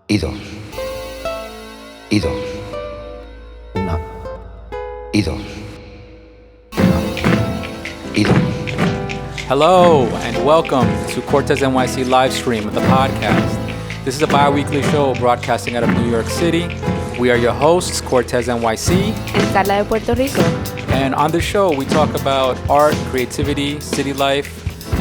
y dos, y dos, una, y dos, una, y dos. Hello and welcome to Cortes NYC Livestream, the podcast. This is a bi-weekly show broadcasting out of New York City. We are your hosts, Cortes NYC and Carla de Puerto Rico. And on this show, we talk about art, creativity, city life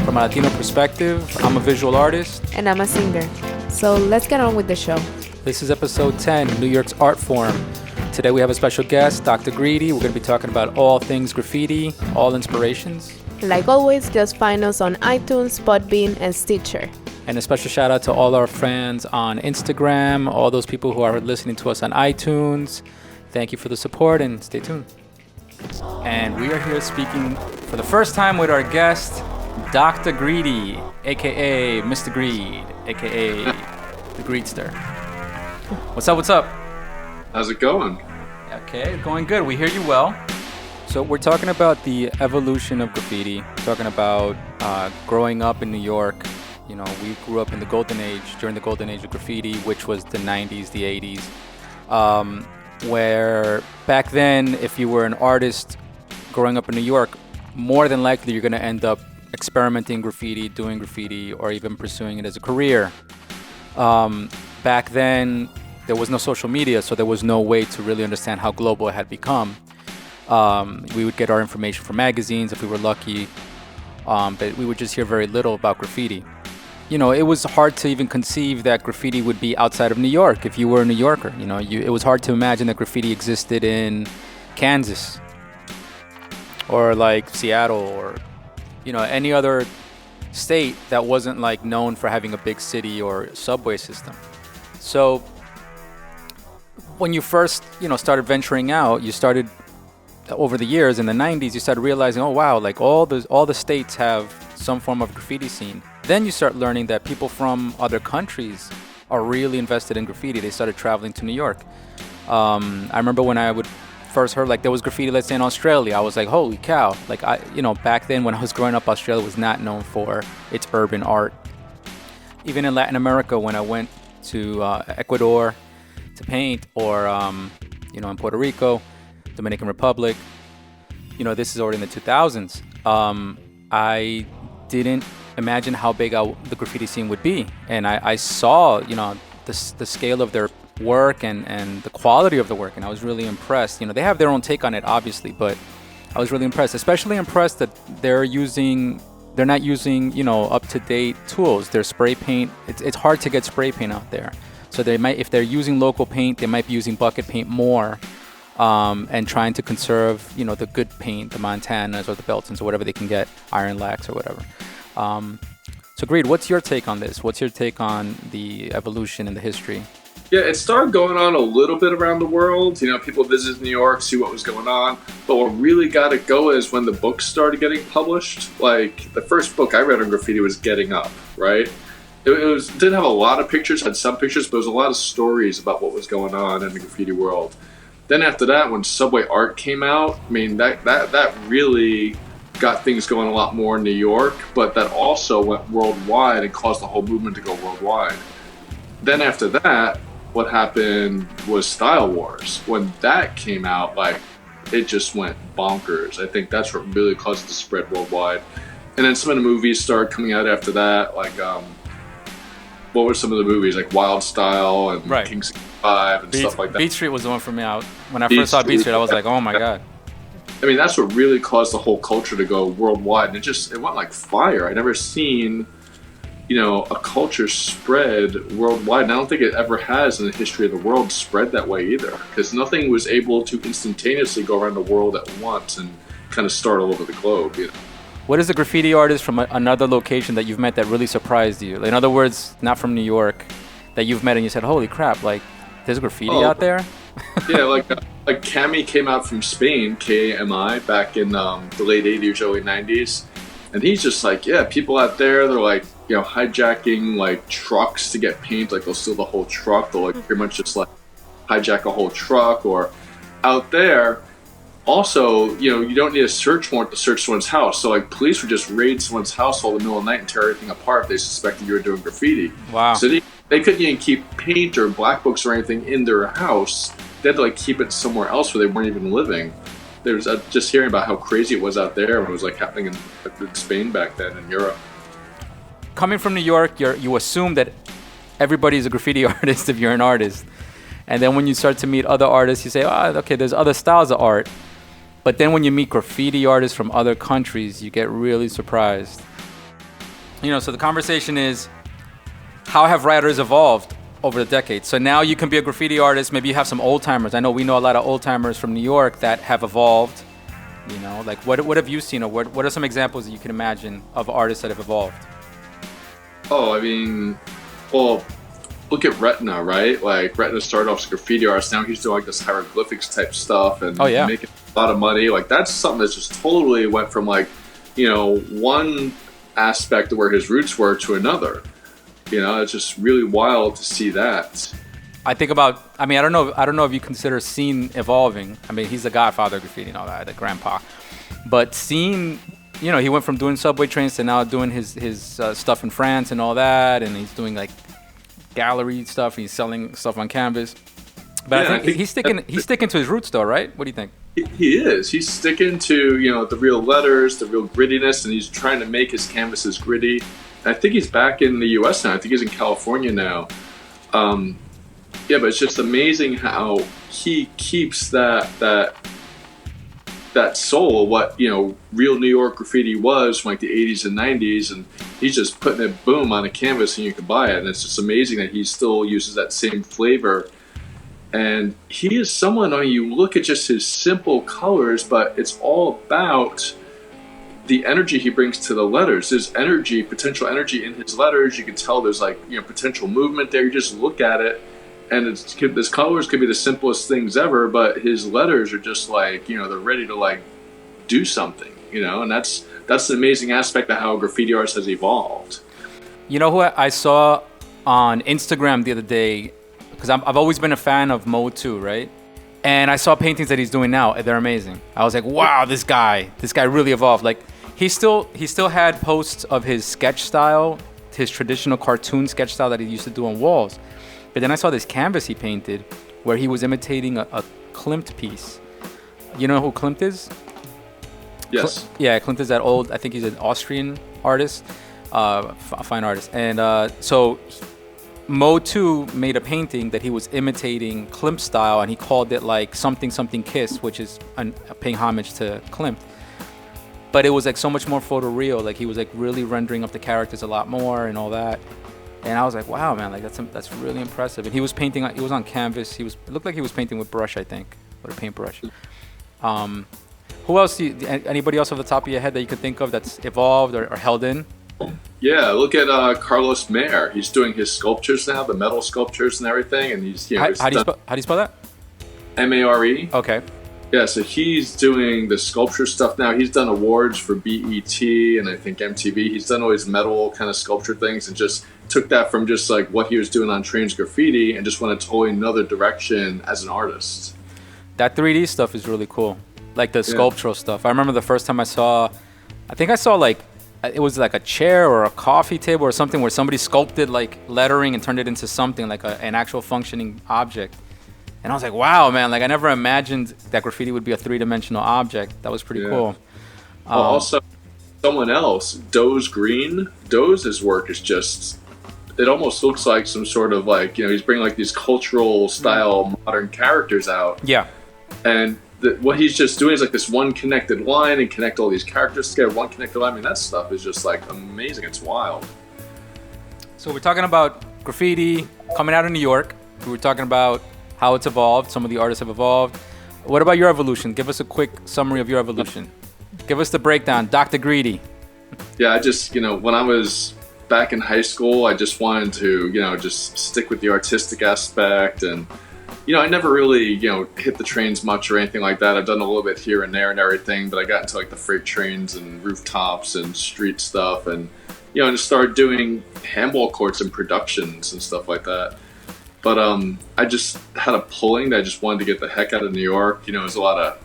from a Latino perspective. I'm a visual artist. And I'm a singer. So let's get on with the show. This is episode 10, New York's Art Forum. Today we have a special guest, Dr.Greedy. We're going to be talking about all things graffiti, all inspirations. Like always, just find us on iTunes, Podbean, and Stitcher. And a special shout out to all our fans on Instagram, all those people who are listening to us on iTunes. Thank you for the support and stay tuned. And we are here speaking for the first time with our guest, Dr. Greedy, aka Mr. Greed, aka the Greedster. What's up? What's up? How's it going? Okay, going good. We hear you well. So we're talking about the evolution of graffiti, talking about growing up in New York. You know, we grew up in the golden age, during the golden age of graffiti, which was the 90s, the 80s, where back then, if you were an artist growing up in New York, more than likely you're going to end up experimenting graffiti, doing graffiti, or even pursuing it as a career. Back then, there was no social media, so there was no way to really understand how global it had become. We would get our information from magazines if we were lucky, but we would just hear very little about graffiti. You know, it was hard to even conceive that graffiti would be outside of New York if you were a New Yorker. You know, it was hard to imagine that graffiti existed in Kansas or like Seattle or, you know, any other state that wasn't like known for having a big city or subway system. So when you first, you know, started venturing out, you started over the years in the 90s, you started realizing, oh wow, like all the states have some form of graffiti scene. Then you start learning that people from other countries are really invested in graffiti. They started traveling to New York. I remember when I would first heard like there was graffiti, let's say in Australia, I was like, holy cow. Like back then when I was growing up, Australia was not known for its urban art. Even in Latin America, when I went to Ecuador to paint, or in Puerto Rico, Dominican Republic, this is already in the 2000s. I didn't imagine how big the graffiti scene would be, and I saw the scale of their work and the quality of the work, and I was really impressed. They have their own take on it, obviously, but I was really impressed, especially impressed that they're not using up-to-date tools. Their spray paint, it's hard to get spray paint out there, so they might, if they're using local paint, they might be using bucket paint more, and trying to conserve the good paint, the Montanas or the Beltons or whatever they can get, Iron Lax or whatever. So Greed, what's your take on this? What's your take on the evolution and the history? Yeah, it started going on a little bit around the world. People visited New York, see what was going on. But what really got it going is when the books started getting published. Like, the first book I read on graffiti was Getting Up, right? It didn't have a lot of pictures, had some pictures, but there was a lot of stories about what was going on in the graffiti world. Then after that, when Subway Art came out, I mean, that really got things going a lot more in New York, but that also went worldwide and caused the whole movement to go worldwide. Then after that, what happened was Style Wars. When that came out, like, it just went bonkers. I think that's what really caused it to spread worldwide. And then some of the movies started coming out after that, like, what were some of the movies? Like Wild Style and right. King 65 and stuff like that. Beat Street was the one for me. When I first saw Beat Street, I was like, oh my God. I mean, that's what really caused the whole culture to go worldwide. And it went like fire. I never seen, a culture spread worldwide. And I don't think it ever has in the history of the world spread that way either. Because nothing was able to instantaneously go around the world at once and kind of start all over the globe, What is a graffiti artist from another location that you've met that really surprised you? In other words, not from New York, that you've met and you said, holy crap, like, there's graffiti out there? Yeah, like Cami came out from Spain, Kami, back in the late 80s, early 90s. And he's just like, yeah, people out there, they're like, hijacking like trucks to get paint. Like, they'll steal the whole truck. They'll like pretty much just like hijack a whole truck. Or out there, also, you don't need a search warrant to search someone's house. So, like, police would just raid someone's house all in the middle of the night and tear everything apart if they suspected you were doing graffiti. Wow. So they couldn't even keep paint or black books or anything in their house. They had to like keep it somewhere else where they weren't even living. There's just hearing about how crazy it was out there when it was like happening in Spain back then, in Europe. Coming from New York, you assume that everybody's a graffiti artist if you're an artist. And then when you start to meet other artists, you say, okay, there's other styles of art. But then when you meet graffiti artists from other countries, you get really surprised. So the conversation is, how have writers evolved over the decades? So now you can be a graffiti artist, maybe you have some old timers. I know we know a lot of old timers from New York that have evolved. Like what have you seen, or what are some examples that you can imagine of artists that have evolved? Oh, I mean, well, look at Retina, right? Like, Retina started off as a graffiti artist. Now he's doing like this hieroglyphics type stuff and making a lot of money. Like, that's something that just totally went from like, one aspect of where his roots were to another. It's just really wild to see that. I think about, I don't know if you consider Scene evolving. He's the godfather of graffiti and all that, the grandpa. But Scene, he went from doing subway trains to now doing his stuff in France and all that, and he's doing like gallery stuff. He's selling stuff on canvas. But I think he's sticking to his roots, though, right? What do you think? He is. He's sticking to the real letters, the real grittiness, and he's trying to make his canvases gritty. And I think he's back in the U.S. now. I think he's in California now. But it's just amazing how he keeps that soul of what real New York graffiti was from like the 80s and 90s, and he's just putting it boom on a canvas and you can buy it. And it's just amazing that he still uses that same flavor. And he is someone, you look at just his simple colors, but it's all about the energy he brings to the letters. There's energy, potential energy in his letters. You can tell there's like potential movement there. You just look at it, and his colors could be the simplest things ever, but his letters are just like they're ready to like do something, and that's the amazing aspect of how graffiti art has evolved. Who I saw on Instagram the other day, because I've always been a fan of Mode 2, right? And I saw paintings that he's doing now. They're amazing. I was like, wow, this guy really evolved. Like, he still had posts of his sketch style, his traditional cartoon sketch style that he used to do on walls. But then I saw this canvas he painted where he was imitating a Klimt piece. You know who Klimt is? Yes. Klimt is that old, I think he's an Austrian artist, a fine artist. And so Mode 2 made a painting that he was imitating Klimt style, and he called it like something kiss, which is paying homage to Klimt. But it was like so much more photoreal. Like, he was like really rendering up the characters a lot more and all that. And I was like, wow, man, like that's really impressive. And he was painting, he was on canvas. It looked like he was painting with brush, I think, with a paintbrush. Who else? Anybody else off the top of your head that you could think of that's evolved or held in? Yeah, look at Carlos Mayer. He's doing his sculptures now, the metal sculptures and everything. And he's how do you spell that? Mare. Okay. Yeah, so he's doing the sculpture stuff now. He's done awards for BET and I think MTV. He's done all his metal kind of sculpture things and just took that from just like what he was doing on Trains Graffiti and just went a totally another direction as an artist. That 3D stuff is really cool. Like the sculptural stuff. I remember the first time I saw like, it was like a chair or a coffee table or something where somebody sculpted like lettering and turned it into something like an actual functioning object. And I was like, wow, man, like I never imagined that graffiti would be a three-dimensional object. That was pretty cool. Well, also, someone else, Doze Green. Doze's work is just, it almost looks like some sort of like, he's bringing like these cultural style modern characters out. Yeah. And what he's just doing is like this one connected line and connect all these characters together, one connected line. I mean, that stuff is just like amazing. It's wild. So we're talking about graffiti coming out of New York. We were talking about how it's evolved. Some of the artists have evolved. What about your evolution? Give us a quick summary of your evolution. Give us the breakdown. Dr.Greedy. Yeah, I just, when I was back in high school, I just wanted to, just stick with the artistic aspect. And, I never really, hit the trains much or anything like that. I've done a little bit here and there and everything, but I got into like the freight trains and rooftops and street stuff and, just started doing handball courts and productions and stuff like that. But I just had a pulling that I just wanted to get the heck out of New York. There's a lot of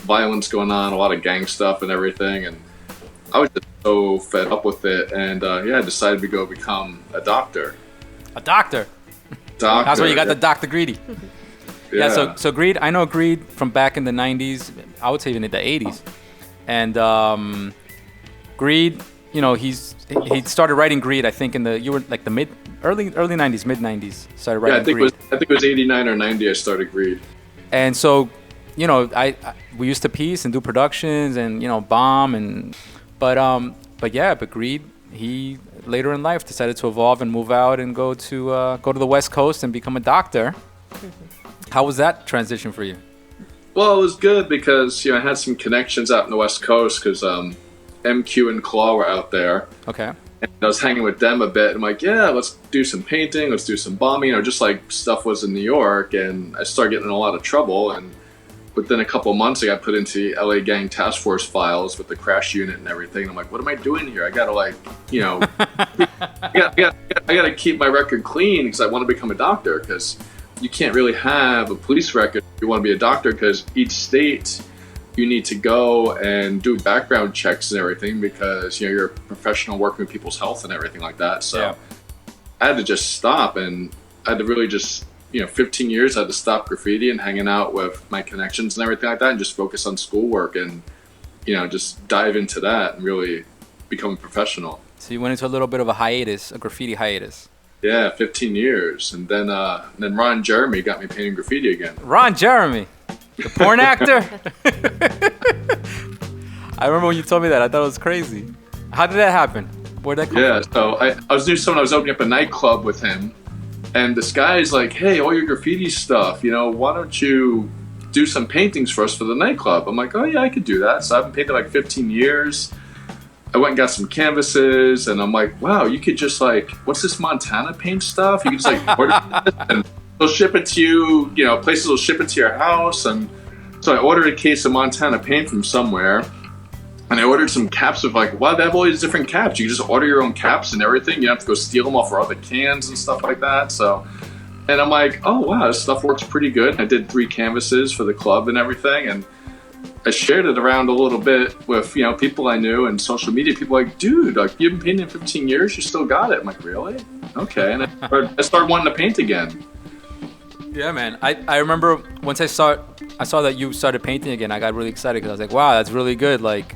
violence going on, a lot of gang stuff and everything. And I was just so fed up with it. And I decided to go become a doctor. A doctor. Doctor. That's where you got the Dr.Greedy. Yeah. So Greed, I know Greed from back in the 90s. I would say even in the 80s. And Greed, you know, he started writing Greed. I think you were like the early 90s, mid 90s. Started writing Greed. I think it was 89 or 90. I started Greed. And so, you know, we used to piece and do productions and, you know, bomb but Greed, he later in life decided to evolve and move out and go to the West Coast and become a doctor. How was that transition for you? Well, it was good because, you know, I had some connections out in the West Coast because MQ and Claw were out there. Okay. And I was hanging with them a bit. I'm like, yeah, let's do some painting, let's do some bombing, you know, just like stuff was in New York. And I started getting in a lot of trouble. And within a couple of months, I got put into the LA Gang Task Force files with the crash unit and everything. And I'm like, what am I doing here? I gotta, like, you know, I gotta keep my record clean because I want to become a doctor. Because you can't really have a police record if you want to be a doctor, because each state you need to go and do background checks and everything because, you know, you're a professional working with people's health and everything like that. So yeah. I had to just stop, and I had to really just, you know, 15 years I had to stop graffiti and hanging out with my connections and everything like that and just focus on schoolwork and, you know, just dive into that and really become a professional. So you went into a little bit of a hiatus, a graffiti hiatus. Yeah, 15 years. And then Ron Jeremy got me painting graffiti again. Ron Jeremy? The porn actor? I remember when you told me that. I thought it was crazy. How did that happen? Where'd that come from? Yeah, so I was doing something. I was opening up a nightclub with him. And this guy's like, hey, all your graffiti stuff, you know, why don't you do some paintings for us for the nightclub? I'm like, oh, yeah, I could do that. So I've been painting like 15 years. I went and got some canvases. And I'm like, wow, you could just like, what's this Montana paint stuff? You can just like order this and they'll ship it to you, you know, places will ship it to your house. And so I ordered a case of Montana paint from somewhere. And I ordered some caps of like, wow, they have all these different caps. You can just order your own caps and everything. You don't have to go steal them off for other cans and stuff like that. So, and I'm like, oh, wow, this stuff works pretty good. I did 3 canvases for the club and everything. And I shared it around a little bit with, you know, people I knew and social media. People were like, dude, like, you've been painting in 15 years? You still got it? I'm like, really? Okay. And I started wanting to paint again. Yeah, man. I remember once I saw that you started painting again, I got really excited because I was like, wow, that's really good. Like,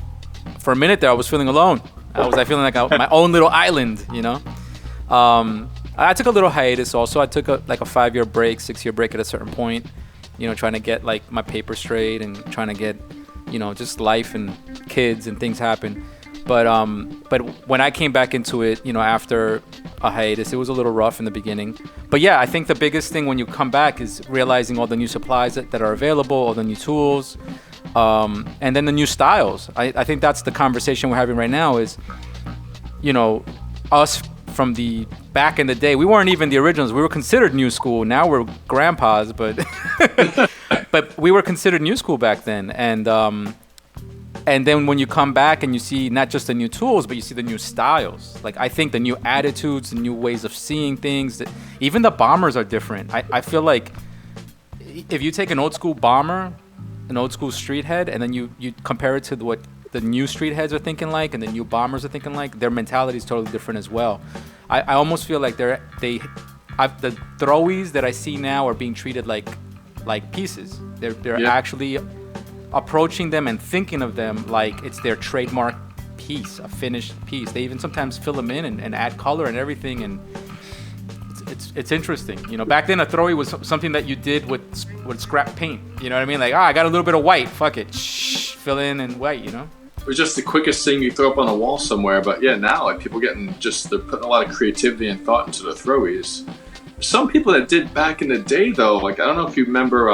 for a minute there, I was feeling alone. I was feeling like my own little island, you know? I took a little hiatus also. I took a 5-year break, 6-year break at a certain point, you know, trying to get like my paper straight and trying to get, you know, just life and kids and things happen. But when I came back into it, you know, after a hiatus, it was a little rough in the beginning. But yeah, I think the biggest thing when you come back is realizing all the new supplies that are available, all the new tools, and then the new styles. I think that's the conversation we're having right now is, you know, us from the back in the day, we weren't even the originals. We were considered new school. Now we're grandpas, but but we were considered new school back then. And then when you come back and you see not just the new tools, but you see the new styles. Like, I think the new attitudes, the new ways of seeing things, even the bombers are different. I feel like if you take an old school bomber, an old school street head, and then you compare it to what the new street heads are thinking like and the new bombers are thinking like, their mentality is totally different as well. I almost feel like the throwies that I see now are being treated like pieces. They're actually approaching them and thinking of them like it's their trademark piece, a finished piece. They even sometimes fill them in and add color and everything, and it's interesting. You know, back then a throwy was something that you did with scrap paint. You know what I mean? Like, I got a little bit of white, fuck it, fill in and white, you know? It was just the quickest thing you throw up on a wall somewhere. But yeah, now like people they're putting a lot of creativity and thought into the throwies. Some people that did back in the day though, like I don't know if you remember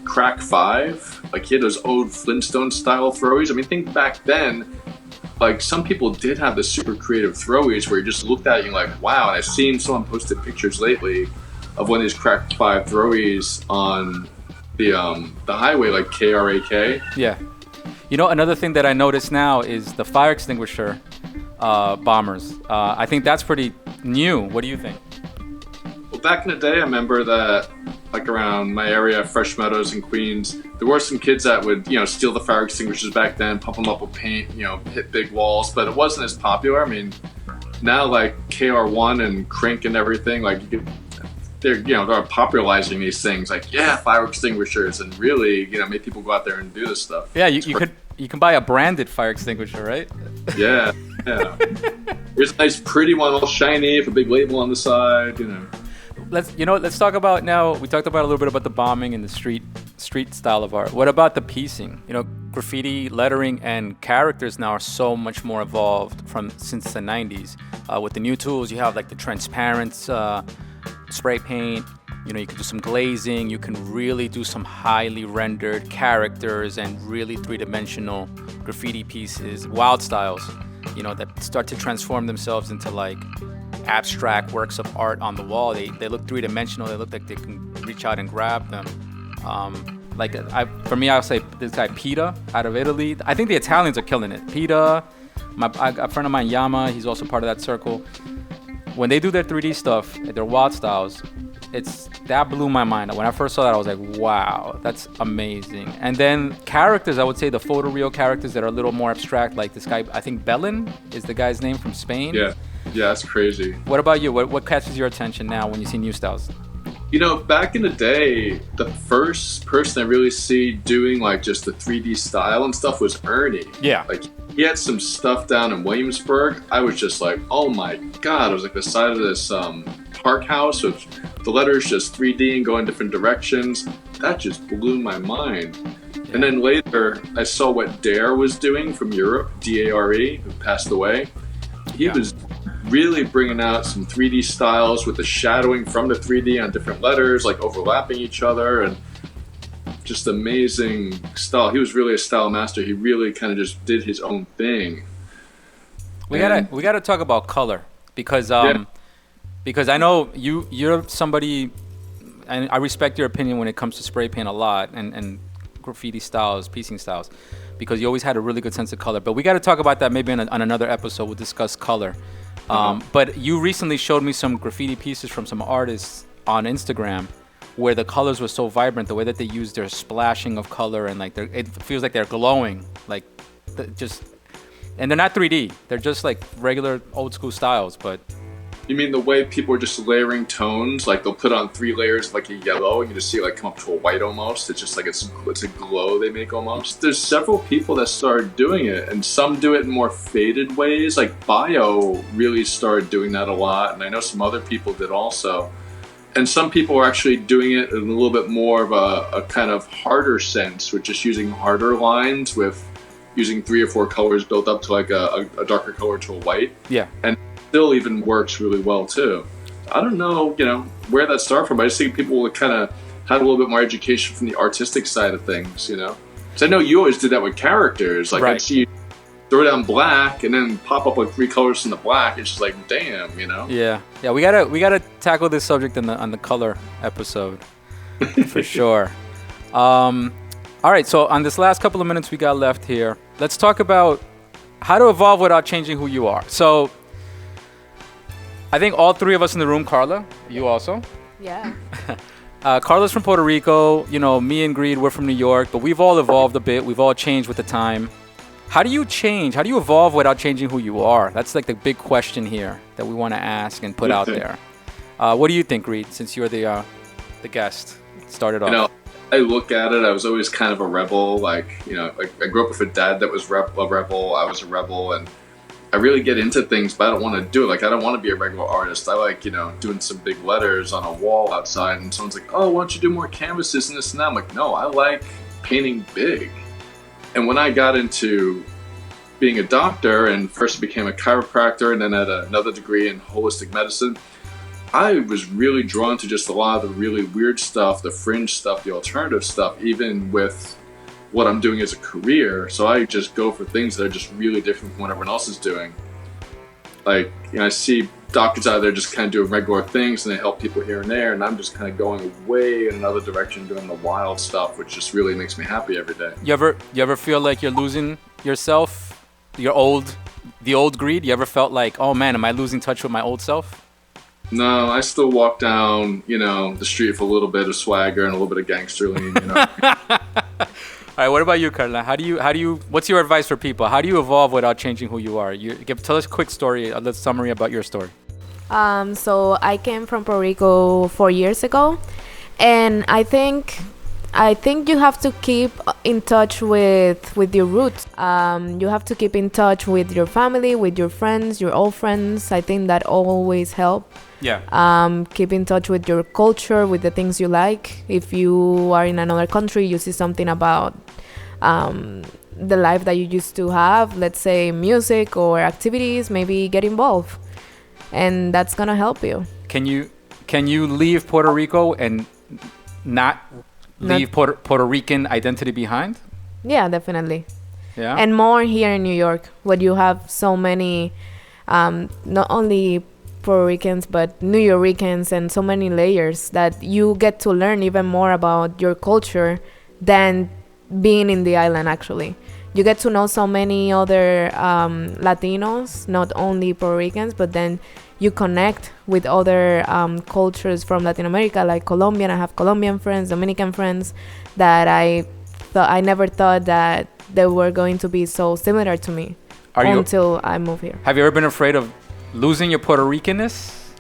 Crack 5, like he had those old Flintstone style throwies. I mean, think back then, like some people did have the super creative throwies where you just looked at it and you're like, wow. And I've seen someone posted pictures lately of one of these Crack 5 throwies on the highway, like KRAK. Yeah. You know, another thing that I notice now is the fire extinguisher bombers. I think that's pretty new. What do you think? Well, back in the day, I remember that, like around my area, Fresh Meadows and Queens, there were some kids that would, you know, steal the fire extinguishers back then, pump them up with paint, you know, hit big walls, but it wasn't as popular. I mean, now like KR1 and Crink and everything, like they're popularizing these things, like fire extinguishers, and really make people go out there and do this stuff. Yeah, you can buy a branded fire extinguisher, right? Yeah. Here's a nice pretty one, all shiny, with a big label on the side. Let's talk about now. We talked about a little bit about the bombing and the street style of art. What about the piecing? Graffiti lettering and characters now are so much more evolved since the 90s. With the new tools, you have like the transparent spray paint. You can do some glazing. You can really do some highly rendered characters and really three-dimensional graffiti pieces, wild styles, that start to transform themselves into like abstract works of art on the wall. They look three-dimensional. They look like they can reach out and grab them. For me, I'll say this guy Pita out of Italy. I think the Italians are killing it. Pita, a friend of mine, Yama, he's also part of that circle. When they do their 3D stuff, their wild styles, that blew my mind. When I first saw that, I was like, wow, that's amazing. And then characters, I would say the photoreal characters that are a little more abstract, like this guy, I think Belen is the guy's name from Spain. Yeah, that's crazy. What about you? What catches your attention now when you see new styles? Back in the day, the first person I really see doing like just the 3D style and stuff was Ernie. Yeah. Like he had some stuff down in Williamsburg. I was just like, oh my God. It was like the side of this park house with the letters just 3D and going different directions. That just blew my mind. Yeah. And then later, I saw what Dare was doing from Europe, Dare, who passed away. He was really bringing out some 3D styles with the shadowing from the 3D on different letters, like overlapping each other, and just amazing style. He was really a style master. He really kind of just did his own thing. We gotta talk about color because I know you're somebody, and I respect your opinion when it comes to spray paint a lot and graffiti styles, piecing styles, because you always had a really good sense of color. But we got to talk about that maybe on another episode. We'll discuss color. But you recently showed me some graffiti pieces from some artists on Instagram where the colors were so vibrant, the way that they use their splashing of color, and like it feels like they're glowing, like and they're not 3D. They're just like regular old school styles. But you mean the way people are just layering tones? Like they'll put on 3 layers of like a yellow, and you just see it like come up to a white almost. It's just like it's a glow they make almost. There's several people that started doing it, and some do it in more faded ways. Like Bio really started doing that a lot, and I know some other people did also. And some people are actually doing it in a little bit more of a kind of harder sense, with just using harder lines, with using 3 or 4 colors built up to like a darker color to a white. Yeah. And still even works really well too. I don't know, where that started from. I just think people kind of had a little bit more education from the artistic side of things, Because I know you always did that with characters. Like I'd see you throw down black and then pop up like 3 colors from the black. It's just like, damn, Yeah. We gotta tackle this subject on the color episode for sure. All right. So on this last couple of minutes we got left here, let's talk about how to evolve without changing who you are. So I think all 3 of us in the room, Carla, you also. Yeah. Carla's from Puerto Rico. Me and Greed, we're from New York, but we've all evolved a bit. We've all changed with the time. How do you change? How do you evolve without changing who you are? That's like the big question here that we want to ask and put out there. What do you think, Greed, since you're the guest? Started off. I look at it, I was always kind of a rebel. Like I grew up with a dad that was a rebel. I was a rebel, and I really get into things, but I don't want to do it. Like, I don't want to be a regular artist. I like, doing some big letters on a wall outside, and someone's like, oh, why don't you do more canvases and this and that? I'm like, no, I like painting big. And when I got into being a doctor and first became a chiropractor and then had another degree in holistic medicine, I was really drawn to just a lot of the really weird stuff, the fringe stuff, the alternative stuff, even with what I'm doing as a career. So I just go for things that are just really different from what everyone else is doing. Like, I see doctors out there just kind of doing regular things and they help people here and there, and I'm just kind of going way in another direction, doing the wild stuff, which just really makes me happy every day. You ever feel like you're losing yourself, the old Greed? You ever felt like, oh man, am I losing touch with my old self? No, I still walk down, the street with a little bit of swagger and a little bit of gangster lean, All right, what about you, Carla? How do you? What's your advice for people? How do you evolve without changing who you are? Tell us a quick story, a little summary about your story. So I came from Puerto Rico 4 years ago, and I think you have to keep in touch with your roots. You have to keep in touch with your family, with your friends, your old friends. I think that always help. Yeah. Keep in touch with your culture, with the things you like. If you are in another country, you see something about the life that you used to have, let's say music or activities, maybe get involved, and that's gonna help you. Can you leave Puerto Rico and not leave Puerto Rican identity behind? Yeah, definitely. Yeah. And more here in New York, where you have so many, not only Puerto Ricans, but New Yorkers, and so many layers that you get to learn even more about your culture than being in the island. Actually, you get to know so many other Latinos, not only Puerto Ricans, but then you connect with other cultures from Latin America, like Colombian. I have Colombian friends, Dominican friends that I never thought that they were going to be so similar to me until I moved here. Have you ever been afraid of losing your Puerto Ricanness?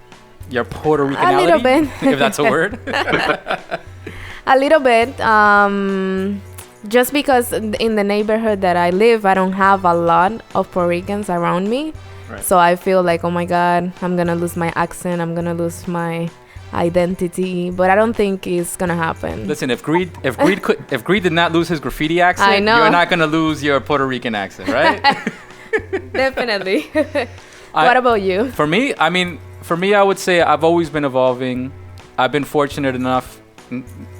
Your Puerto Ricanality? A little bit. If that's a word. A little bit. Just because in the neighborhood that I live, I don't have a lot of Puerto Ricans around me. Right. So I feel like, oh my God, I'm going to lose my accent. I'm going to lose my identity. But I don't think it's going to happen. Listen, if Greed did not lose his graffiti accent, I know. You're not going to lose your Puerto Rican accent, right? Definitely. What about you? For me, I would say I've always been evolving. I've been fortunate enough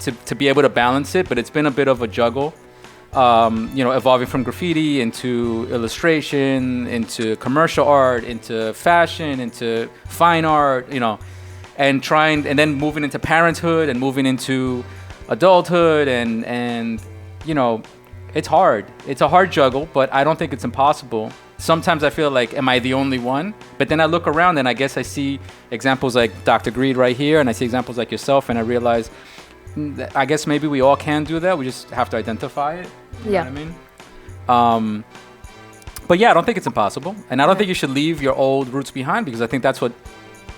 to be able to balance it, but it's been a bit of a juggle. Evolving from graffiti into illustration, into commercial art, into fashion, into fine art, and then moving into parenthood and moving into adulthood, and it's hard. It's a hard juggle, but I don't think it's impossible. Sometimes I feel like, am I the only one? But then I look around and I guess I see examples like Dr.Greed right here, and I see examples like yourself, and I realize I guess maybe we all can do that. We just have to identify it. You know what I mean? But yeah, I don't think it's impossible. And I don't think you should leave your old roots behind, because I think that's what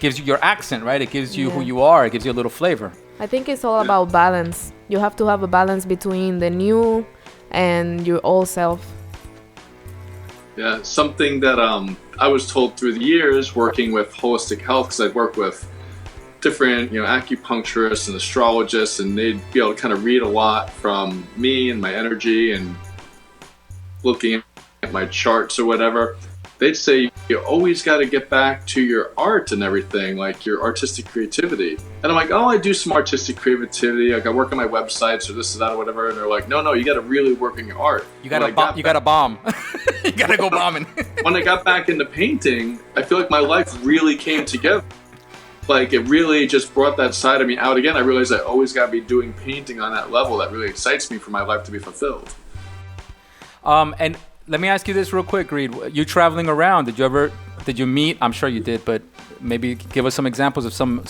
gives you your accent, right? It gives you who you are. It gives you a little flavor. I think it's all about balance. You have to have a balance between the new and your old self. Yeah, something that I was told through the years working with holistic health, because I'd work with different acupuncturists and astrologists, and they'd be able to kind of read a lot from me and my energy and looking at my charts or whatever. They'd say you always got to get back to your art and everything, like your artistic creativity. And I'm like, oh, I do some artistic creativity, like I work on my websites or this or that or whatever. And they're like, no, you got to really work on your art. You got to bomb. You got to go bombing. When I got back into painting, I feel like my life really came together. Like it really just brought that side of me out again. I realized I always got to be doing painting on that level. That really excites me for my life to be fulfilled. And let me ask you this real quick, Greed. You traveling around, did you meet? I'm sure you did, but maybe give us some examples of some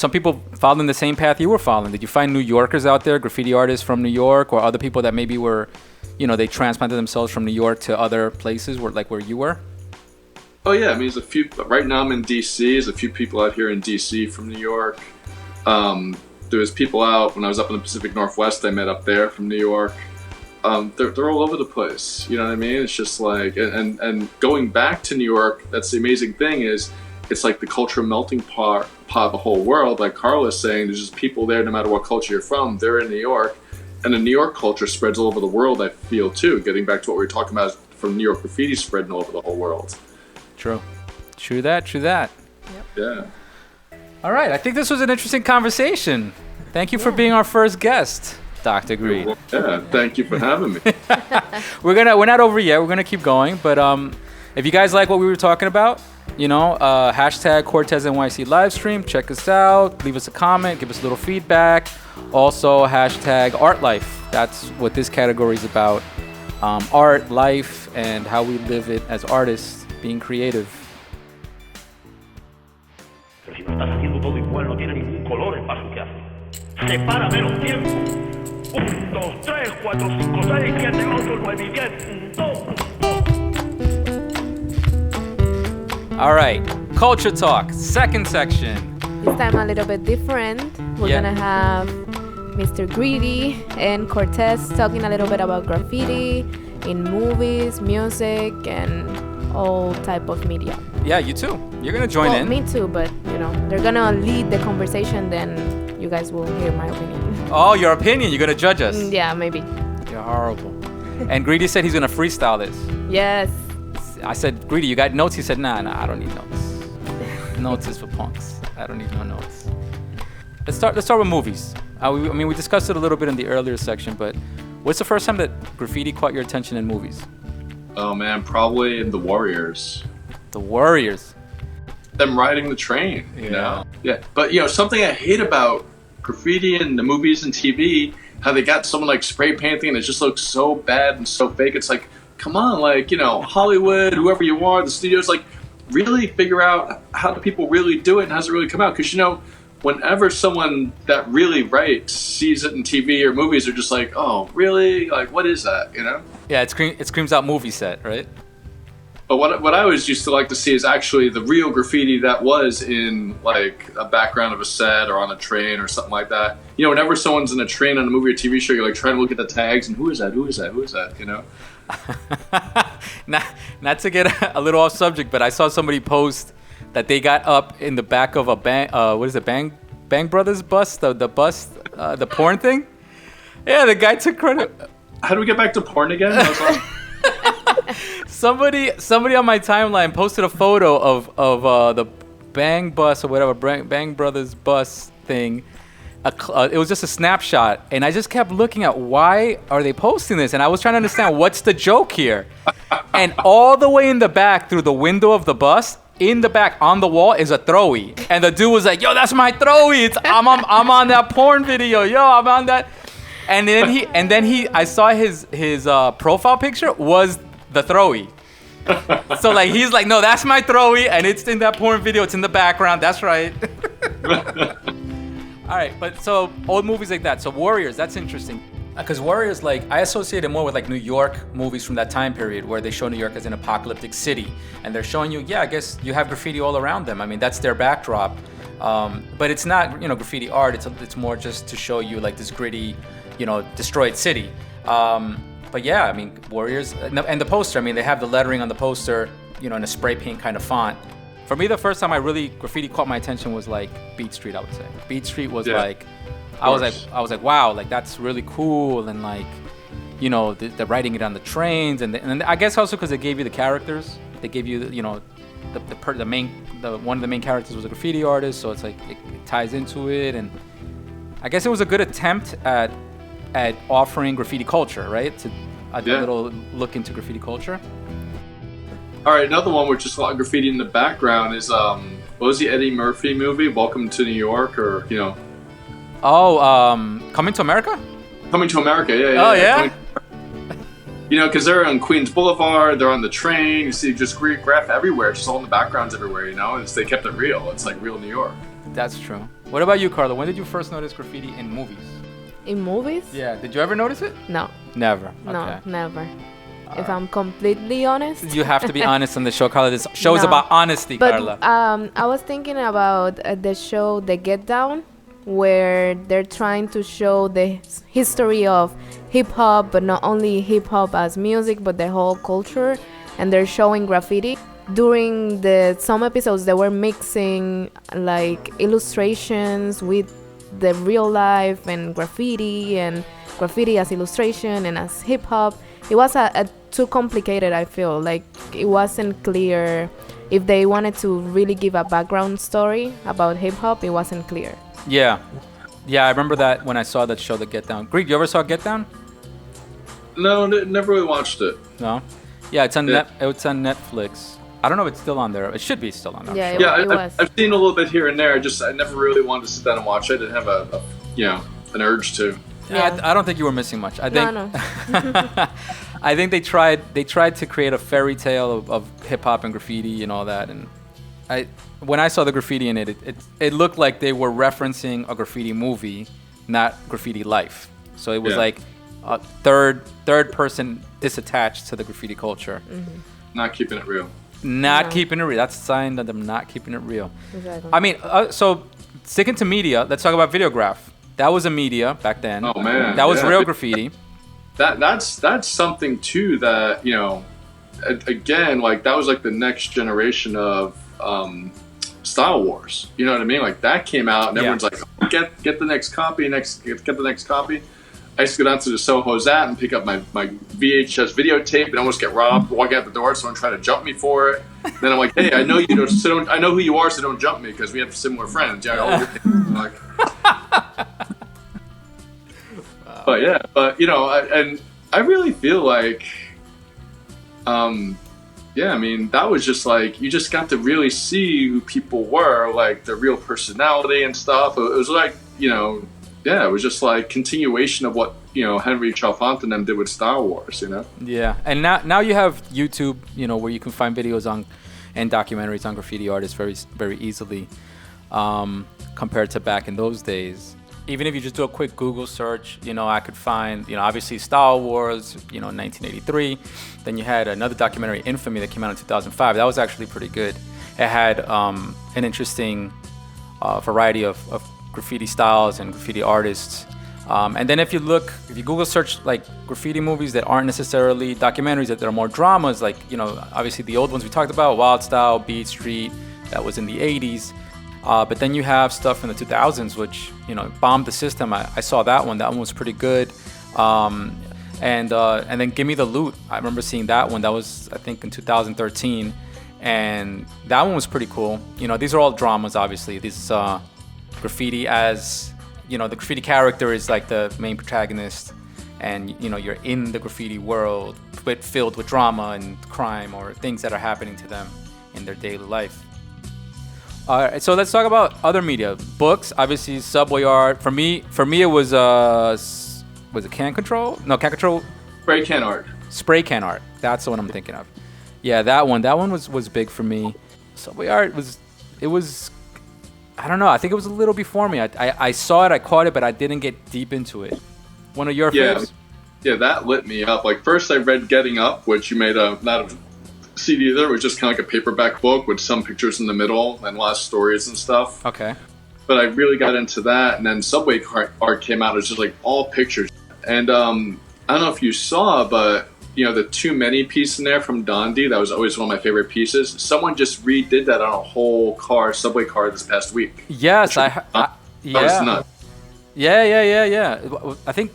people following the same path you were following. Did you find New Yorkers out there, graffiti artists from New York, or other people that maybe were, they transplanted themselves from New York to other places where you were? Oh yeah, there's a few. Right now I'm in DC. There's a few people out here in DC from New York. There was people out when I was up in the Pacific Northwest. I met up there from New York. They're all over the place. You know what I mean? It's just like, and going back to New York, that's the amazing thing is, it's like the cultural melting pot of the whole world. Like Carl is saying, there's just people there no matter what culture you're from. They're in New York, and the New York culture spreads all over the world. I feel too. Getting back to what we were talking about, from New York graffiti spreading all over the whole world. True that. Yep. Yeah. All right. I think this was an interesting conversation. Thank you for being our first guest, Dr. Greed. Yeah, thank you for having me. We're not over yet. We're gonna keep going. But if you guys like what we were talking about, hashtag Cortesnyc Livestream. Check us out. Leave us a comment. Give us a little feedback. Also hashtag Art Life. That's what this category is about. Art, life, and how we live it as artists, being creative. Pero si no estás haciendo todo igual, no tiene ningún color el paso que hace. Separa menos tiempo. 1, 2, 3, 4, 5, 6, 7, 8, 9, 10. 1, 2. All right. Culture Talk, second section. This time a little bit different. We're gonna have Mr. Greedy and Cortes talking a little bit about graffiti in movies, music, and all type of media. Yeah, you too. You're gonna join in. Me too, but they're gonna lead the conversation. Then you guys will hear my opinion. Oh, your opinion? You're gonna judge us? Yeah, maybe. You're horrible. And Greedy said he's gonna freestyle this. Yes. I said, Greedy, you got notes? He said, nah, I don't need notes. Notes is for punks. I don't need no notes. Let's start with movies. We discussed it a little bit in the earlier section, but what's the first time that graffiti caught your attention in movies? Oh man, probably The Warriors. The Warriors. Them riding the train, you know? Yeah, but something I hate about graffiti in the movies and TV, how they got someone like spray painting and it just looks so bad and so fake. It's like, come on, like, Hollywood, whoever you are, the studios, like, really figure out how do people really do it and how does it really come out? Because, whenever someone that really writes sees it in TV or movies, they're just like, oh, really? Like, what is that, Yeah, it screams out movie set, right? But what I always used to like to see is actually the real graffiti that was in, like, a background of a set or on a train or something like that. Whenever someone's in a train on a movie or TV show, you're, like, trying to look at the tags and who is that, Not to get a little off subject, but I saw somebody post that they got up in the back of a Bang Brothers bus, the bus, the porn thing. Yeah, the guy took credit. How do we get back to porn again? Somebody on my timeline posted a photo of the Bang bus or whatever, Bang Brothers bus thing. It was just a snapshot, and I just kept looking at why are they posting this, and I was trying to understand what's the joke here. And all the way in the back, through the window of the bus, in the back on the wall is a throwy, and the dude was like, "Yo, that's my throwy. I'm on that porn video. Yo, I'm on that." And then I saw his profile picture was the throwy. So like he's like, "No, that's my throwy, and it's in that porn video. It's in the background. That's right." All right, but so old movies like that. So Warriors, that's interesting. Because Warriors, like, I associate it more with, like, New York movies from that time period where they show New York as an apocalyptic city. And they're showing you, I guess you have graffiti all around them. I mean, that's their backdrop. But it's not, graffiti art. It's more just to show you, like, this gritty, destroyed city. But yeah, I mean, Warriors. And the poster, I mean, they have the lettering on the poster, in a spray paint kind of font. For me, the first time graffiti caught my attention was, like, Beat Street, I would say. Beat Street was, like... I was like, wow, like that's really cool, and like, they're writing it on the trains, and I guess also because they gave you the characters, they gave you, one of the main characters was a graffiti artist, so it's like it ties into it, and I guess it was a good attempt at offering graffiti culture, right? A little look into graffiti culture. All right, another one with just a lot of graffiti in the background is what was the Eddie Murphy movie, Welcome to New York, or Coming to America? Coming to America, yeah. Oh, yeah? Because they're on Queens Boulevard, they're on the train, you see just Greek graph everywhere, just all in the backgrounds everywhere, they kept it real. It's like real New York. That's true. What about you, Carla? When did you first notice graffiti in movies? In movies? Yeah. Did you ever notice it? No. Never? No, okay. Never. If I'm completely honest. You have to be honest on the show, Carla. This show is about honesty, Carla. I was thinking about the show The Get Down, where they're trying to show the history of hip-hop, but not only hip-hop as music, but the whole culture, and they're showing graffiti. During some episodes, they were mixing like illustrations with the real life and graffiti as illustration and as hip-hop. It was too complicated, I feel. Like, it wasn't clear. If they wanted to really give a background story about hip-hop, it wasn't clear. Yeah, I remember that when I saw that show, The Get Down. Greed, you ever saw Get Down? No, never really watched it. No? Yeah, it's on it's on Netflix. I don't know if it's still on there. It should be still on there. Yeah, it was. I've seen a little bit here and there. I never really wanted to sit down and watch it. I didn't have an urge to. Yeah, I don't think you were missing much. I think. No. I think they tried to create a fairy tale of hip hop and graffiti and all that, and when I saw the graffiti in it looked like they were referencing a graffiti movie, not graffiti life. So it was like a third person disattached to the graffiti culture. Mm-hmm. Not keeping it real. Not keeping it real. That's a sign that I'm not keeping it real. Exactly. I mean, so sticking to media, let's talk about videograph. That was a media back then. Oh man, that was real graffiti. That's something too that, you know, again, like that was like the next generation of Style Wars. You know what I mean? Like that came out and everyone's like, oh, get the next copy, get the next copy. I used to go down to the Soho Zat and pick up my VHS videotape and almost get robbed, walk out the door, someone try to jump me for it. Then I'm like, hey, I know you don't, so don't, I know who you are, so don't jump me because we have similar friends. Yeah, I'm like, but you know, and I really feel like, yeah, I mean, that was just like, you just got to really see who people were, like their real personality and stuff. It was like, you know, yeah, it was just like continuation of what, you know, Henry Chalfant and them did with Star Wars, you know? Yeah, and now you have YouTube, you know, where you can find videos on and documentaries on graffiti artists very, very easily, compared to back in those days. Even if you just do a quick Google search, you know, I could find, you know, obviously Star Wars, you know, in 1983. Then you had another documentary, Infamy, that came out in 2005. That was actually pretty good. It had an interesting variety of graffiti styles and graffiti artists. And then if you Google search like graffiti movies that aren't necessarily documentaries, that are more dramas, like, you know, obviously the old ones we talked about, Wild Style, Beat Street, that was in the 80s. But then you have stuff in the 2000s, which, you know, bombed the system. I saw that one. That one was pretty good. And then Gimme the Loot. I remember seeing that one. That was, I think, in 2013. And that one was pretty cool. You know, these are all dramas, obviously. These graffiti as, you know, the graffiti character is like the main protagonist. And, you know, you're in the graffiti world, but filled with drama and crime or things that are happening to them in their daily life. All right, so let's talk about other media. Books, obviously, subway art. For me, it was it Can Control? No, Can Control. Spray can art. Spray can art. That's the one I'm thinking of. Yeah, that one. That one was big for me. Subway art was. I don't know. I think it was a little before me. I saw it, I caught it, but I didn't get deep into it. One of your faves? Yeah, that lit me up. Like first, I read Getting Up, which you made not a CD either. It was just kind of like a paperback book with some pictures in the middle and a lot of stories and stuff. Okay. But I really got into that, and then Subway art came out. It was just like all pictures. And I don't know if you saw, but you know the Too Many piece in there from Dondi, that was always one of my favorite pieces. Someone just redid that on a whole subway car this past week. Yes, that was nuts. Yeah. I think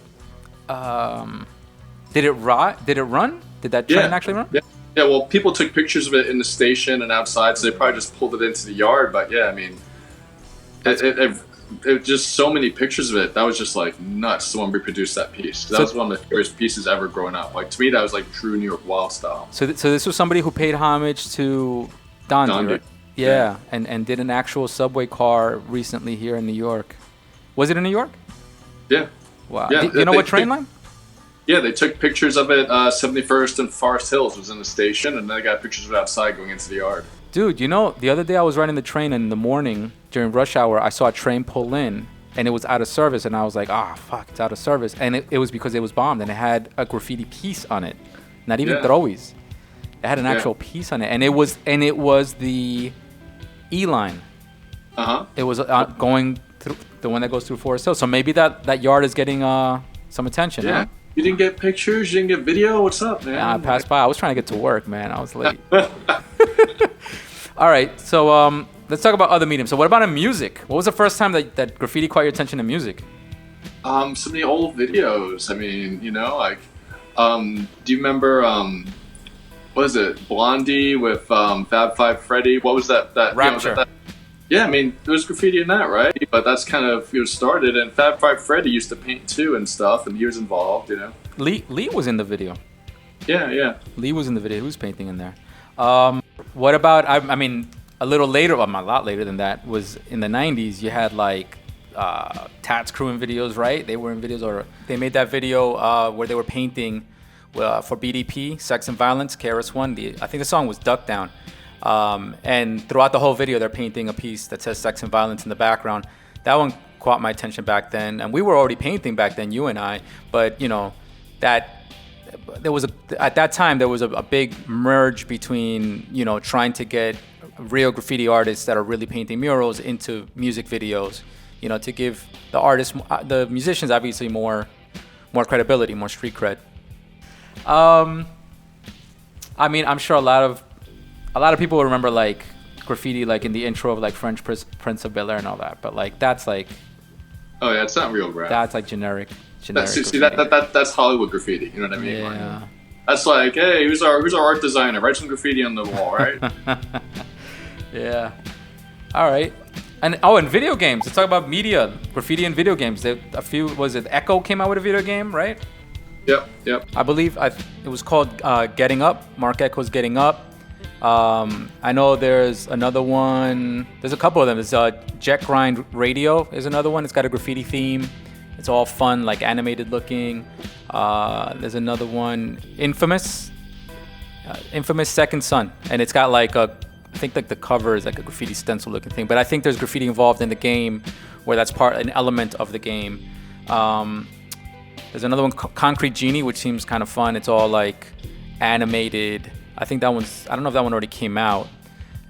did it run? Did that train actually run? Yeah, well, people took pictures of it in the station and outside, so they probably just pulled it into the yard. But yeah, I mean, it just so many pictures of it. That was just like nuts. Someone reproduced that piece. That was one of the favorite pieces ever growing up. Like to me, that was like true New York wild style. So this was somebody who paid homage to Dondi, right? Yeah, and did an actual subway car recently here in New York. Was it in New York? Yeah. Wow. Yeah, do you know what train line? Yeah, they took pictures of it. 71st and Forest Hills was in the station, and then they got pictures of it outside going into the yard. Dude, you know, the other day I was riding the train, and in the morning during rush hour, I saw a train pull in, and it was out of service, and I was like, fuck, it's out of service. And it was because it was bombed, and it had a graffiti piece on it, not even throwies. It had an actual piece on it, and it was the E line. It was going through the one that goes through Forest Hills. So maybe that yard is getting some attention. Yeah. Huh? You didn't get pictures? You didn't get video? What's up, man? I passed by. I was trying to get to work, man. I was late. All right, so let's talk about other mediums. So what about in music? What was the first time that graffiti caught your attention in music? Some of the old videos. I mean, you know, like, do you remember, what is it, Blondie with Fab Five Freddy? What was that? Rapture. You know, yeah, I mean, there was graffiti in that, right? But that's kind of started, and Fab Five Freddy used to paint too and stuff, and he was involved, you know. Lee was in the video. Yeah. Lee was in the video. He was painting in there. What about, I mean, a little later, well, a lot later than that, was in the 90s, you had like Tats Crew in videos, right? They were in videos, or they made that video where they were painting for BDP, Sex and Violence, KRS-One. I think the song was Duck Down. And throughout the whole video, they're painting a piece that says Sex and Violence in the background. That one caught my attention back then. And we were already painting back then, you and I. But, you know, that at that time there was a big merge between, you know, trying to get real graffiti artists that are really painting murals into music videos, you know, to give the artists, the musicians, obviously more credibility, more street cred. I mean, I'm sure a lot of people will remember like graffiti, like in the intro of like French Prince of Bel-Air and all that, but like that's like, oh yeah, it's not real graph. That's like generic. See, that's Hollywood graffiti. You know what I mean? Yeah. Like, that's like, hey, who's our art designer? Write some graffiti on the wall, right? Yeah. All right. And video games. Let's talk about media, graffiti and video games. Was it Echo came out with a video game, right? Yep. I believe it was called Getting Up. Mark Echo's Getting Up. I know there's another one. There's a couple of them. There's Jet Grind Radio is another one. It's got a graffiti theme. It's all fun, like animated looking. There's another one, Infamous Second Son, and it's got like I think like the cover is like a graffiti stencil looking thing. But I think there's graffiti involved in the game, where that's an element of the game. There's another one, Concrete Genie, which seems kind of fun. It's all like animated. I think that one's, I don't know if that one already came out.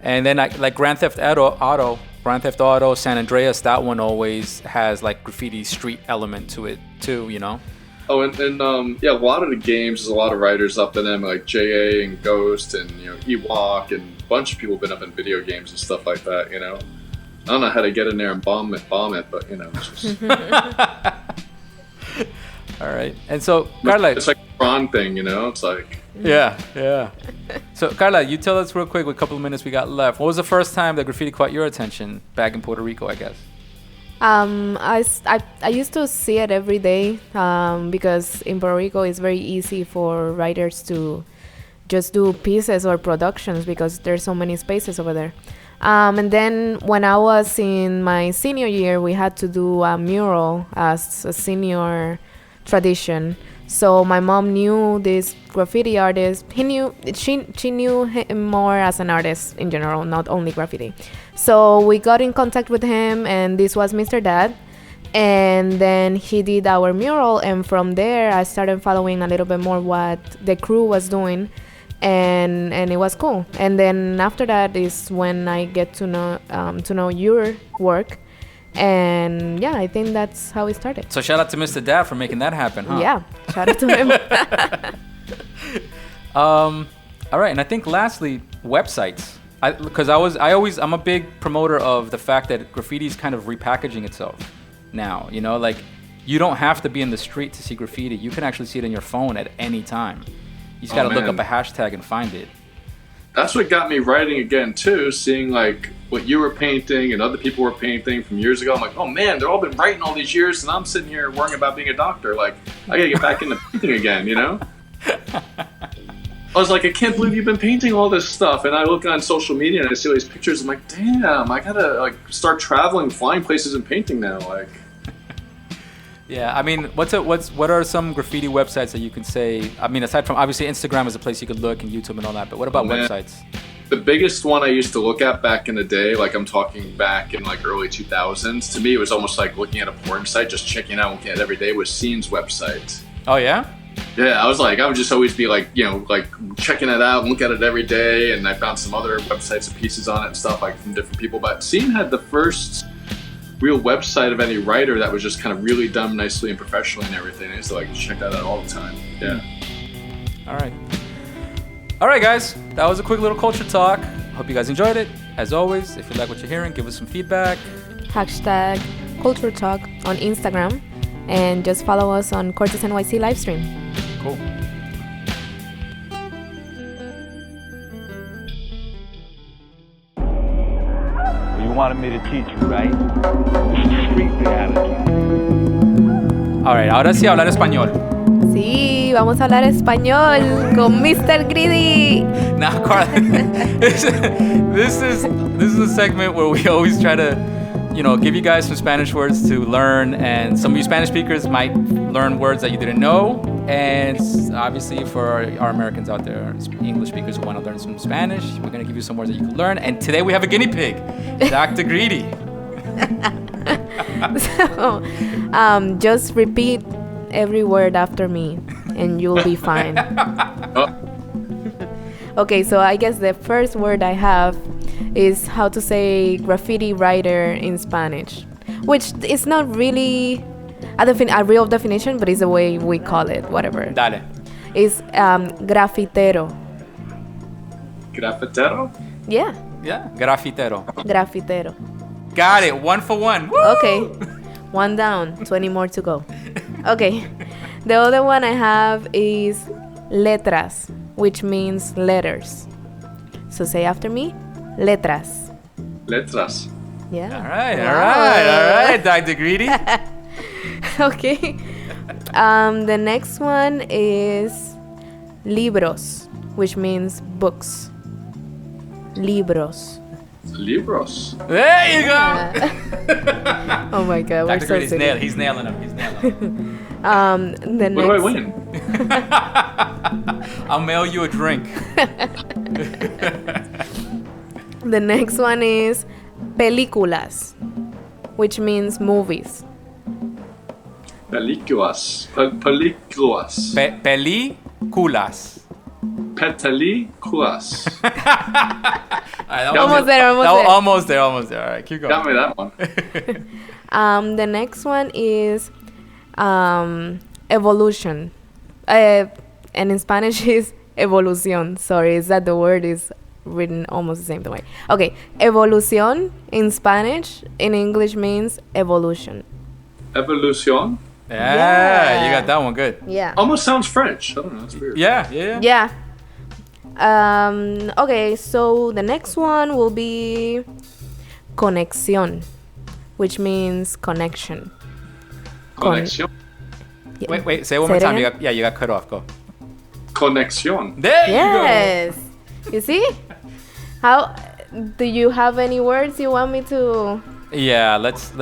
And then like Grand Theft Auto, San Andreas, that one always has like graffiti street element to it too, you know? Oh, and yeah, a lot of the games, there's a lot of writers up in them, like JA and Ghost and, you know, Ewok, and a bunch of people have been up in video games and stuff like that, you know? I don't know how to get in there and bomb it, but, you know, it's just... All right. And so, Carla... It's like a Tron thing, you know? It's like... Yeah. So, Carla, you tell us real quick, with a couple of minutes we got left. What was the first time that graffiti caught your attention back in Puerto Rico, I guess? I used to see it every day because in Puerto Rico it's very easy for writers to just do pieces or productions because there's so many spaces over there. And then when I was in my senior year, we had to do a mural as a senior tradition. So my mom knew this graffiti artist. She knew him more as an artist in general, not only graffiti. So we got in contact with him, and this was Mr. Dad. And then he did our mural, and from there I started following a little bit more what the crew was doing, and it was cool. And then after that is when I get to know your work. And yeah, I think that's how it started. So shout out to Mr. Dad for making that happen, huh? Yeah, shout out to him. All right, and I think lastly, websites. Because I'm a big promoter of the fact that graffiti is kind of repackaging itself now. You know, like you don't have to be in the street to see graffiti. You can actually see it on your phone at any time. You just got to look up a hashtag and find it. That's what got me writing again too, seeing like what you were painting and other people were painting from years ago. I'm like, oh man, they've all been writing all these years, and I'm sitting here worrying about being a doctor. Like, I gotta get back into painting again, you know? I was like, I can't believe you've been painting all this stuff. And I look on social media and I see all these pictures. I'm like, damn, I gotta like start traveling, flying places and painting now. Like, yeah, I mean, what are some graffiti websites that you can say? I mean, aside from obviously Instagram is a place you could look, and YouTube and all that, but what about websites? The biggest one I used to look at back in the day, like I'm talking back in like early 2000s, to me it was almost like looking at a porn site, just checking out, looking at it every day, was Scene's website. Oh yeah? Yeah, I would just always be like, you know, like checking it out and look at it every day, and I found some other websites and pieces on it and stuff like from different people, but Scene had the first real website of any writer that was just kind of really done nicely and professionally and everything. I used to like check that out all the time. Yeah. All right, guys. That was a quick little culture talk. Hope you guys enjoyed it. As always, if you like what you're hearing, give us some feedback. Hashtag Culture Talk on Instagram, and just follow us on Cortesnyc Livestream. Cool. You wanted me to teach you, right? This is street reality. All right, ahora sí hablar español. Sí, vamos a hablar español con Mr. Greedy. Now, Carla, this is a segment where we always try to, you know, give you guys some Spanish words to learn, and some of you Spanish speakers might learn words that you didn't know, and obviously for our Americans out there, English speakers who want to learn some Spanish, we're going to give you some words that you can learn, and today we have a guinea pig, Dr.Greedy. So, just repeat every word after me. and you'll be fine. Oh, Okay, so I guess the first word I have is how to say graffiti writer in Spanish, which is not really a real definition, but it's the way we call it, whatever. Dale. It's grafitero. Grafitero? Yeah, Yeah. Grafitero. grafitero. Got it. 1 for 1. Woo! Okay, one down, 20 more to go. Okay, the other one I have is letras, which means letters. So say after me, letras. Letras. Yeah. All right. Wow. All right. Dr. Greedy. Okay. The next one is libros, which means books. Libros. Libros. There you go. Oh my God, we're Dr. so Greedy's silly. he's nailing him. He's nailing him. The What do I next, win? I'll mail you a drink. the next one is películas, which means movies. Películas. Películas. Películas. Películas. All right, Almost there, Almost there. All right, keep going. Got me that one. The next one is evolution. And in Spanish is evolución. Sorry, is that the word is written almost the same way. Okay, evolución in Spanish, in English means evolution. Evolución. Yeah, you got that one good. Yeah. Almost sounds French. I don't know. It's weird. Yeah. Yeah. Okay, so the next one will be conexión, which means connection. Conexión. Yeah. Wait, say it one more Say it time. again? You got cut off. Go. Conexión. There Yes. You see? How do you have any words you want me to? you go. Yeah, let's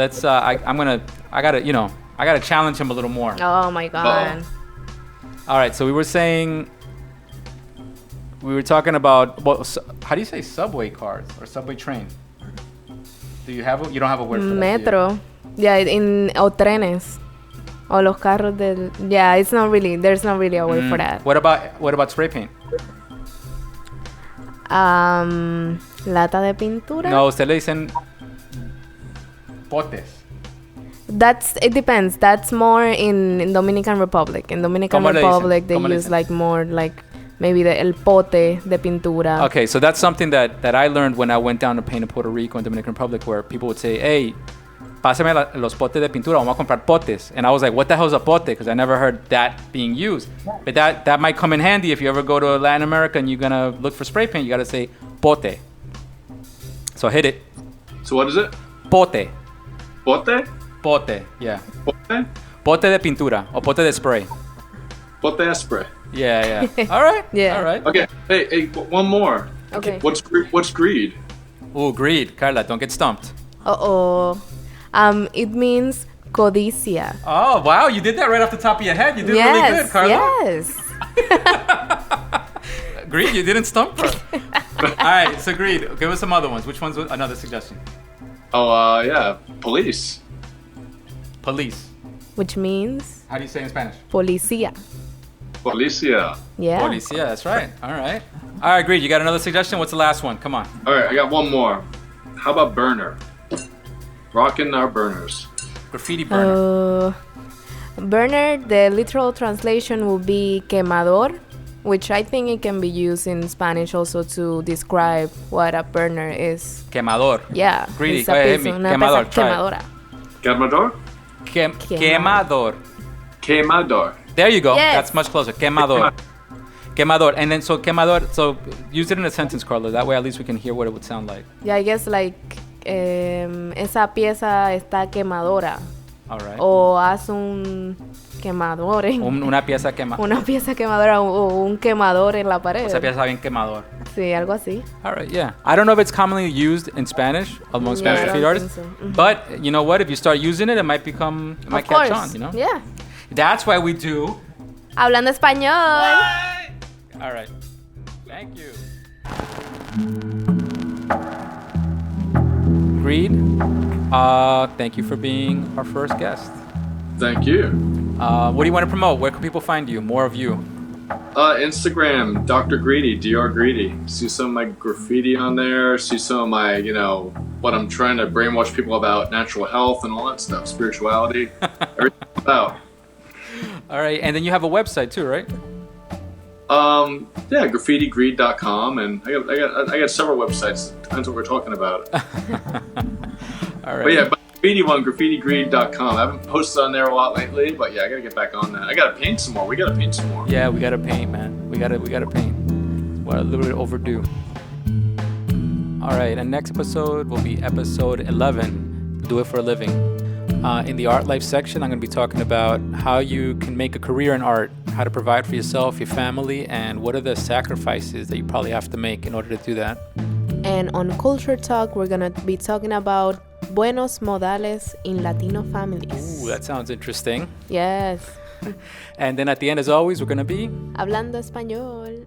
I gotta challenge him a little more. Oh my God. All right, so we were talking about how do you say subway cars or subway train? Do you have you don't have a word for that? do you? Metro. Yeah, o trenes. O los carros del. Yeah, there's not really a word for that. What about spray paint? Lata de pintura. No, usted le dicen potes. It depends. That's more in Dominican Republic. In Dominican ¿Cómo le dicen? Republic, they ¿Cómo le use dicen? like more like maybe el pote de pintura. Okay, so that's something that I learned when I went down to paint in Puerto Rico and Dominican Republic, where people would say, "Hey, pásame los potes de pintura. Vamos a comprar potes." And I was like, "What the hell is a pote?" Because I never heard that being used. But that might come in handy if you ever go to Latin America and you're gonna look for spray paint. You gotta say pote. So hit it. So what is it? Pote. Pote? Pote. Yeah. Pote? Pote de pintura or pote de spray. Pote spray. Yeah. All right. Yeah. All right. Okay. Hey, one more. Okay. What's greed? Ooh, greed. Carla, don't get stumped. It means Codicia. Oh, wow. You did that right off the top of your head. You did really good, Carla. Yes. Greed, you didn't stump her. All right, so Greed, give us some other ones. Which one's another suggestion? Oh, yeah. Police. Police. Which means How do you say in Spanish? policía. Policia. Yeah. Policía, that's right. All right. All right, Greed, you got another suggestion? What's the last one? Come on. All right, I got one more. How about burner? Rocking our burners. Graffiti burner. Burner, the literal translation will be quemador, which I think it can be used in Spanish also to describe what a burner is. Quemador. Yeah. Greedy, it's go ahead, hit piece- me. una Quemador, pieza try it. quemadora. Quemador? Quemador. Quemador. There you go. Yes. That's much closer. Quemador. Quemador. And then, so quemador, so use it in a sentence, Carla. That way at least we can hear what it would sound like. Yeah, I guess like esa pieza está quemadora. All right. O haz un quemador Una pieza quemadora. una pieza quemadora o un quemador en la pared. Esa pieza bien quemador. Sí, algo así. All right, yeah. I don't know if it's commonly used in Spanish among Spanish I graffiti don't artists, think so. Mhm. but you know what? If you start using it, it might catch on. You know. Yeah. That's why we do. Hablando español. All right. Thank you. Greed. Thank you for being our first guest. Thank you. What do you want to promote? Where can people find you? More of you. Instagram, Dr.Greedy, Dr.Greedy. See some of my graffiti on there. See some of my, what I'm trying to brainwash people about natural health and all that stuff, spirituality, everything about. All right, and then you have a website too, right? Yeah, graffitigreed.com, and I got several websites. Depends what we're talking about. All right. But yeah, graffiti one, graffitigreed.com. I haven't posted on there a lot lately, but yeah, I gotta get back on that. I gotta paint some more. We gotta paint some more. Yeah, we gotta paint, man. We gotta paint. We're a little bit overdue. All right, and next episode will be episode 11. Do it for a living. In the art life section, I'm going to be talking about how you can make a career in art, how to provide for yourself, your family, and what are the sacrifices that you probably have to make in order to do that. And on Culture Talk, we're going to be talking about buenos modales in Latino families. Ooh, that sounds interesting. Yes. And then at the end, as always, we're going to be Hablando español.